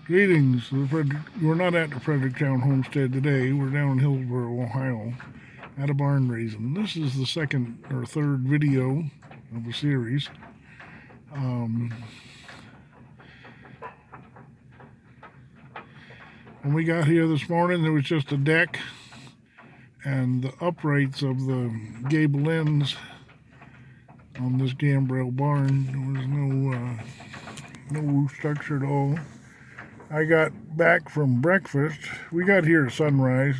Greetings. We're not at the Fredericktown Homestead today. We're down in Hillsboro, Ohio, at a barn raising. This is the second or third video of a series. When we got here this morning, there was just a deck and the uprights of the gable ends on this gambrel barn. There was no roof structure at all. I got back from breakfast. We got here at sunrise,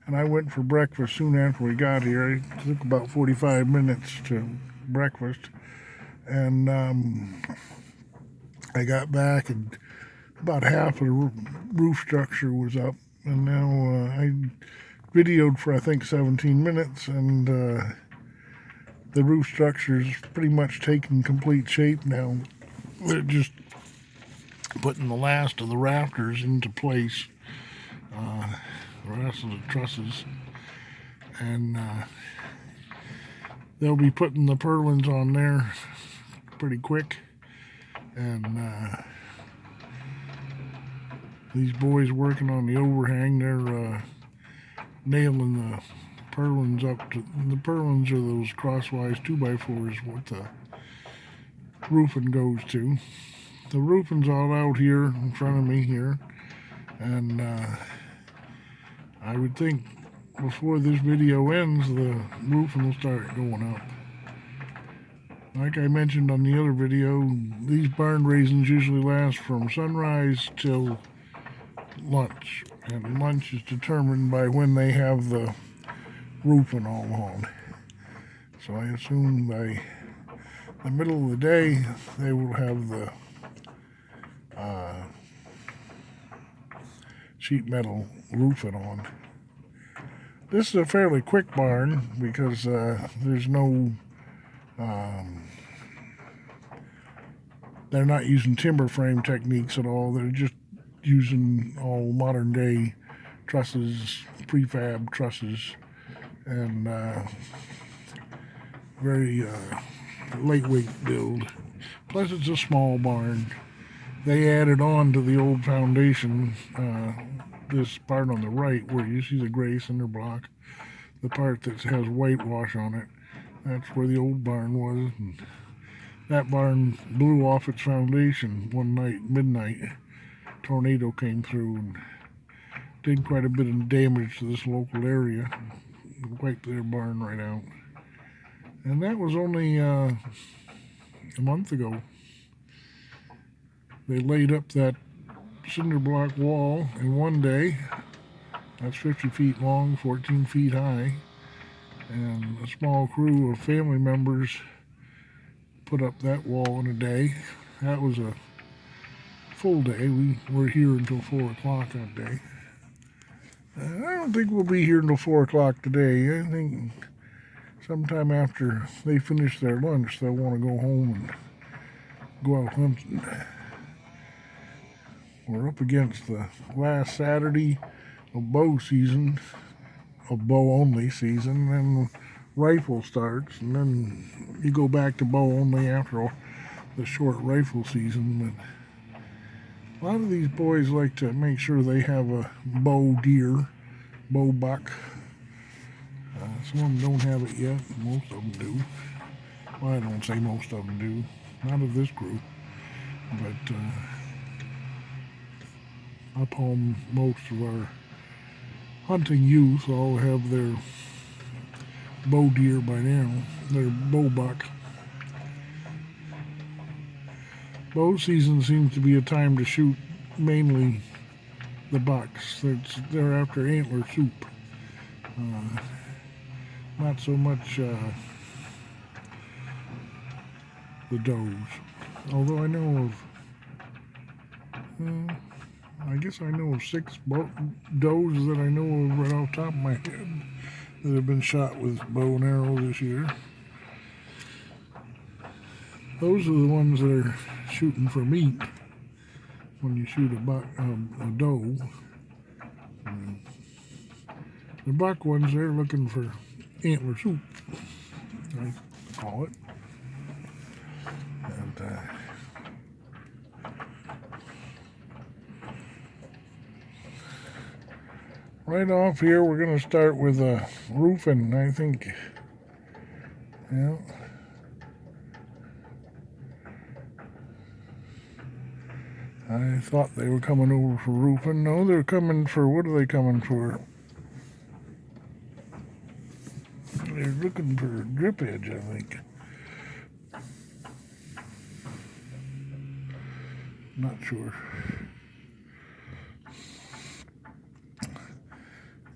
and I went for breakfast soon after we got here. It took about 45 minutes to breakfast, and I got back, and about half of the roof structure was up. And now I videoed for I think 17 minutes, and the roof structure is pretty much taking complete shape now. They're just putting the last of the rafters into place, the rest of the trusses, and they'll be putting the purlins on there pretty quick. And these boys working on the overhang, they're nailing the purlins up to. The purlins are those crosswise 2x4s what the roofing goes to. The roofing's all out here in front of me here, and I would think before this video ends, the roofing will start going up. Like I mentioned on the other video, these barn raisins usually last from sunrise till lunch, and lunch is determined by when they have the roofing all on. So I assume by the middle of the day, they will have the sheet metal roofing on. This is a fairly quick barn because there's no, they're not using timber frame techniques at all. They're just using all modern day trusses, prefab trusses, and very lightweight build. Plus it's a small barn. They added on to the old foundation, this part on the right where you see the gray cinder block, the part that has whitewash on it. That's where the old barn was. And that barn blew off its foundation one night, midnight. Tornado came through and did quite a bit of damage to this local area. Wiped their barn right out. And that was only a month ago. They laid up that cinder block wall in one day. That's 50 feet long, 14 feet high. And a small crew of family members put up that wall in a day. That was a full day. We were here until 4 o'clock that day. I don't think we'll be here until 4 o'clock today. I think sometime after they finish their lunch, they'll want to go home and go out hunting. We're up against the last Saturday of bow season, of bow only season, and rifle starts, and then you go back to bow only after the short rifle season. But a lot of these boys like to make sure they have a bow deer, bow buck. Some of them don't have it yet, most of them do. Well, I don't say most of them do, not of this group, but up home, most of our hunting youth all have their bow deer by now, their bow buck. Bow season seems to be a time to shoot mainly the bucks. They're after antler soup. Not so much the does. Although I know of I guess I know of 6 does that I know of right off the top of my head that have been shot with bow and arrow this year. Those are the ones that are shooting for meat when you shoot a doe. The buck ones, they're looking for antler soup, I call it. And Right off here, we're going to start with roofing, I think. Yeah. I thought they were coming over for roofing. No, they're coming for, what are they coming for? They're looking for drip edge, I think. Not sure.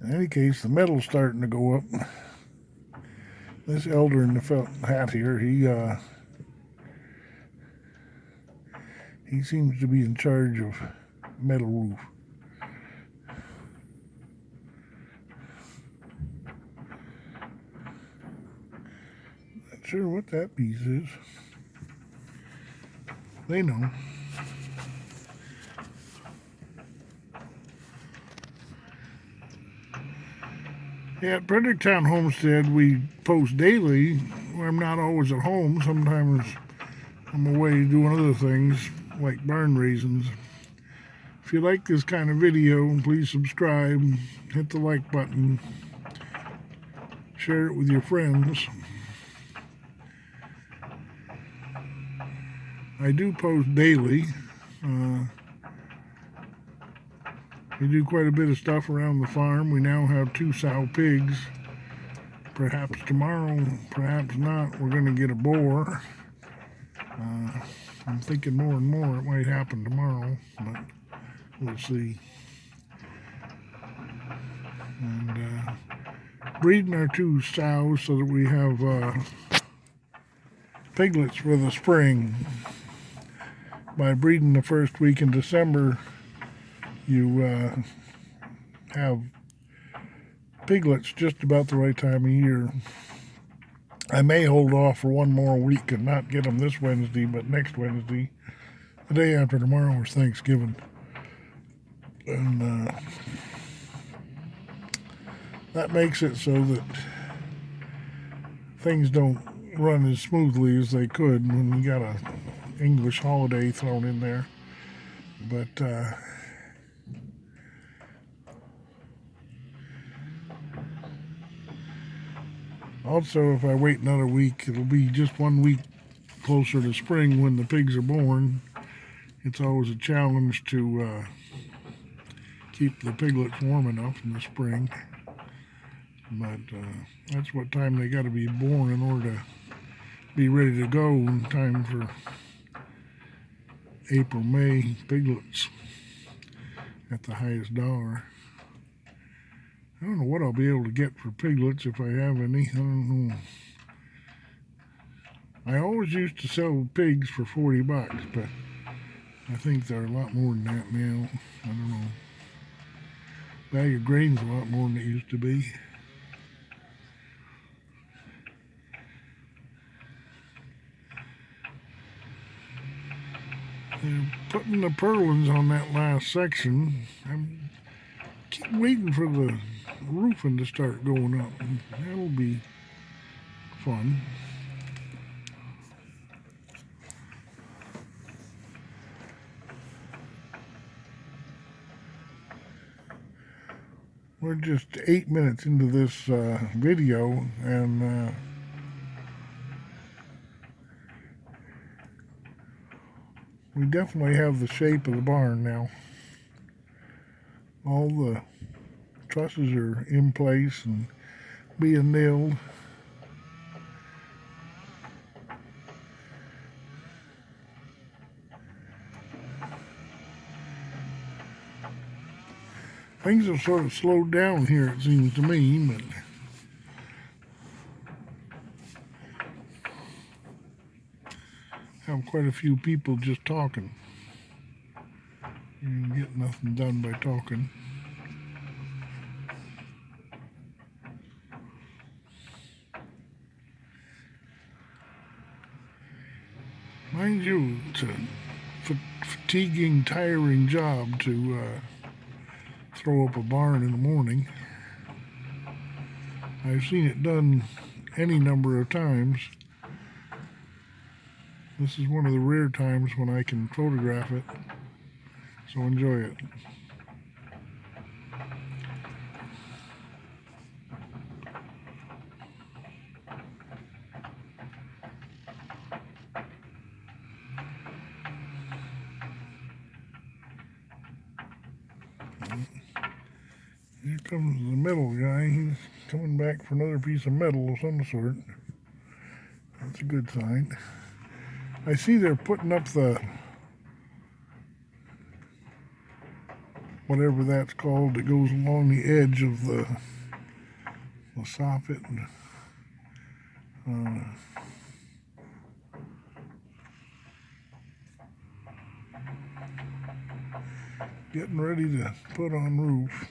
In any case, the metal's starting to go up. This elder in the felt hat here, he seems to be in charge of metal roof. Not sure what that piece is. They know. Yeah, at Fredericktown Homestead, we post daily. I'm not always at home. Sometimes I'm away doing other things like barn raisins. If you like this kind of video, please subscribe, hit the like button, share it with your friends. I do post daily. We do quite a bit of stuff around the farm. We now have 2 sow pigs. Perhaps tomorrow, perhaps not, we're going to get a boar. I'm thinking more and more it might happen tomorrow, but we'll see. And breeding our 2 sows so that we have piglets for the spring. By breeding the first week in December, you have piglets just about the right time of year. I may hold off for one more week and not get them this Wednesday, but next Wednesday, the day after tomorrow, is Thanksgiving. And that makes it so that things don't run as smoothly as they could when we got a English holiday thrown in there. But also, if I wait another week, it'll be just 1 week closer to spring when the pigs are born. It's always a challenge to keep the piglets warm enough in the spring. But that's what time they got to be born in order to be ready to go in time for April, May piglets at the highest dollar. I don't know what I'll be able to get for piglets if I have any. I don't know. I always used to sell pigs for $40, but I think they're a lot more than that now. I don't know. Bag of grain's a lot more than it used to be. They're putting the purlins on that last section. I keep waiting for the roofing to start going up. That'll be fun. We're just 8 minutes into this video, and we definitely have the shape of the barn now. All the trusses are in place and being nailed. Things have sort of slowed down here, it seems to me, but have quite a few people just talking. You can get nothing done by talking. Mind you, it's a fatiguing, tiring job to throw up a barn in the morning. I've seen it done any number of times. This is one of the rare times when I can photograph it, so enjoy it. Here comes the metal guy. He's coming back for another piece of metal of some sort. That's a good sign. I see they're putting up the, whatever that's called, that goes along the edge of the soffit. Getting ready to put on roof.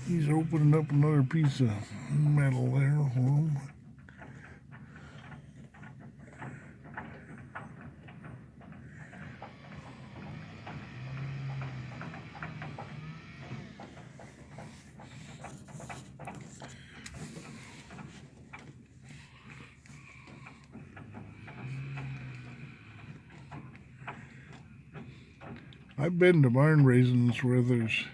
He's opening up another piece of metal there for him. I've been to barn raisings where there's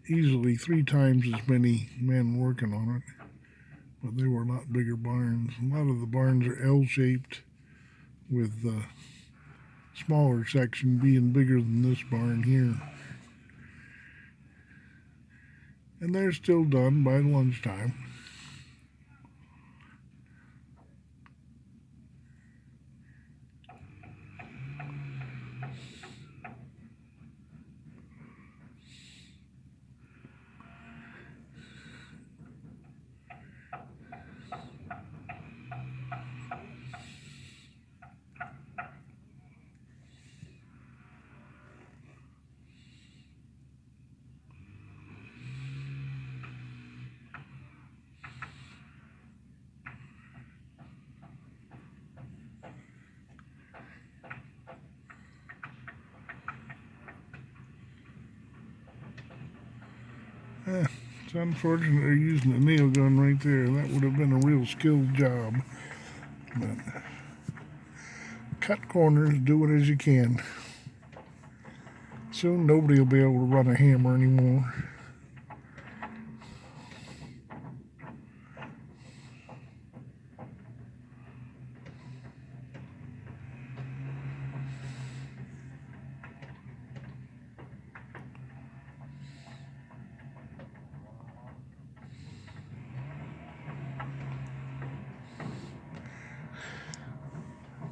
easily 3 times as many men working on it, but they were a lot bigger barns. A lot of the barns are L-shaped, with the smaller section being bigger than this barn here. And they're still done by lunchtime. It's unfortunate they're using a nail gun right there. That would have been a real skilled job. But cut corners, do it as you can. Soon nobody will be able to run a hammer anymore.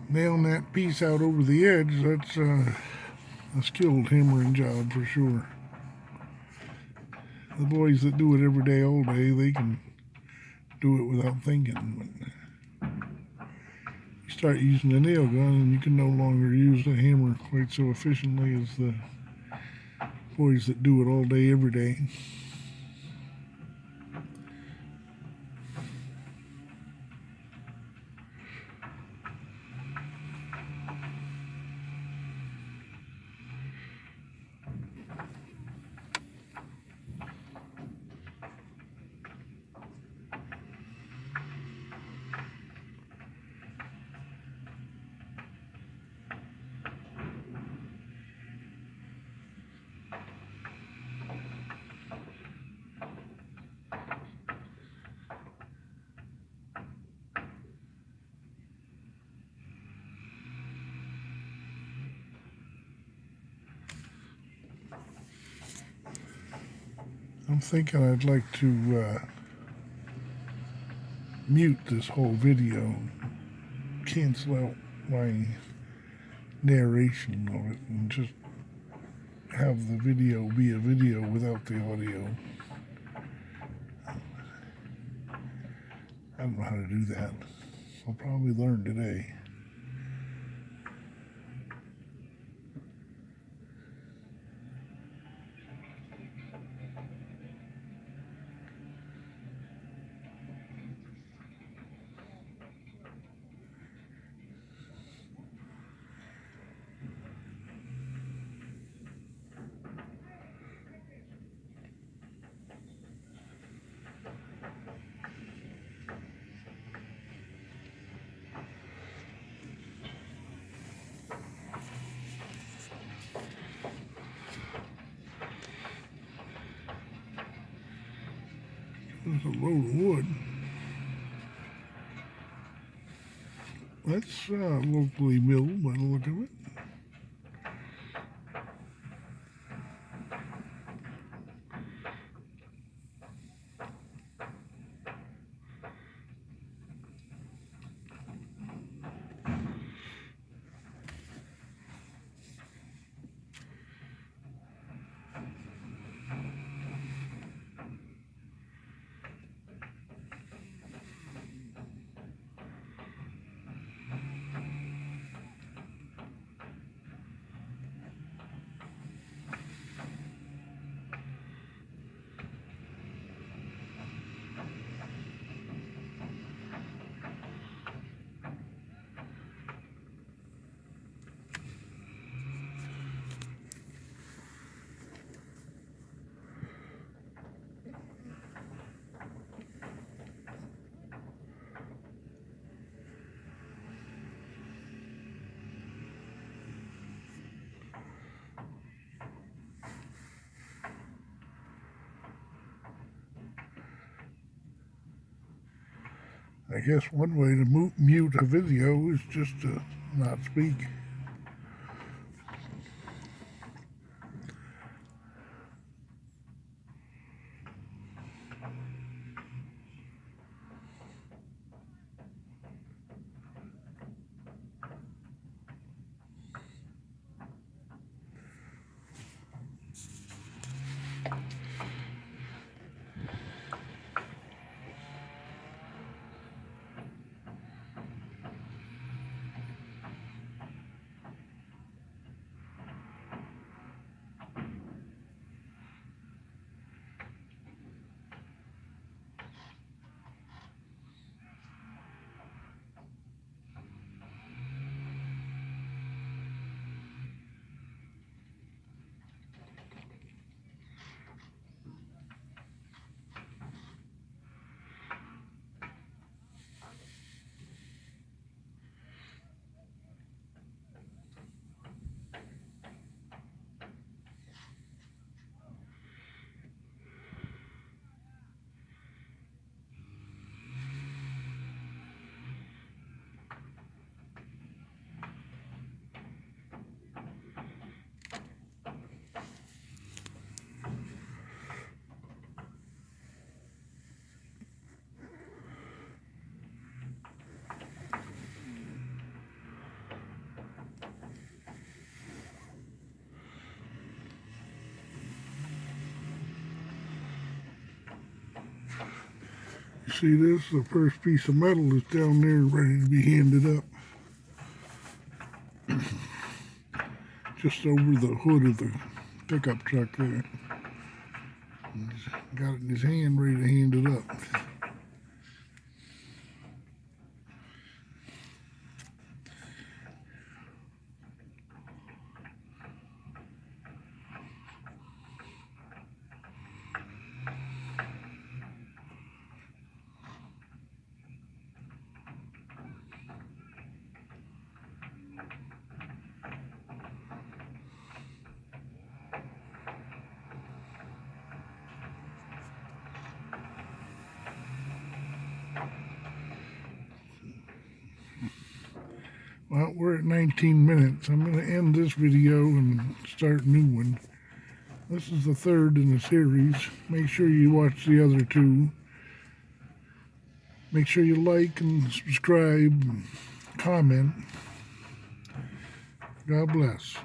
Nailing that piece out over the edge, that's a skilled hammering job for sure. The boys that do it every day, all day, they can do it without thinking. But you start using a nail gun and you can no longer use the hammer quite so efficiently as the boys that do it all day, every day. I'm thinking I'd like to mute this whole video, cancel out my narration of it, and just have the video be a video without the audio. I don't know how to do that. I'll probably learn today. There's a load of wood. That's locally milled by the look of it. I guess one way to mute a video is just to not speak. You see this? The first piece of metal is down there ready to be handed up. Just over the hood of the pickup truck there. He's got it in his hand ready to hand it up. Well, we're at 19 minutes. I'm going to end this video and start a new one. This is the third in the series. Make sure you watch the other two. Make sure you like and subscribe and comment. God bless.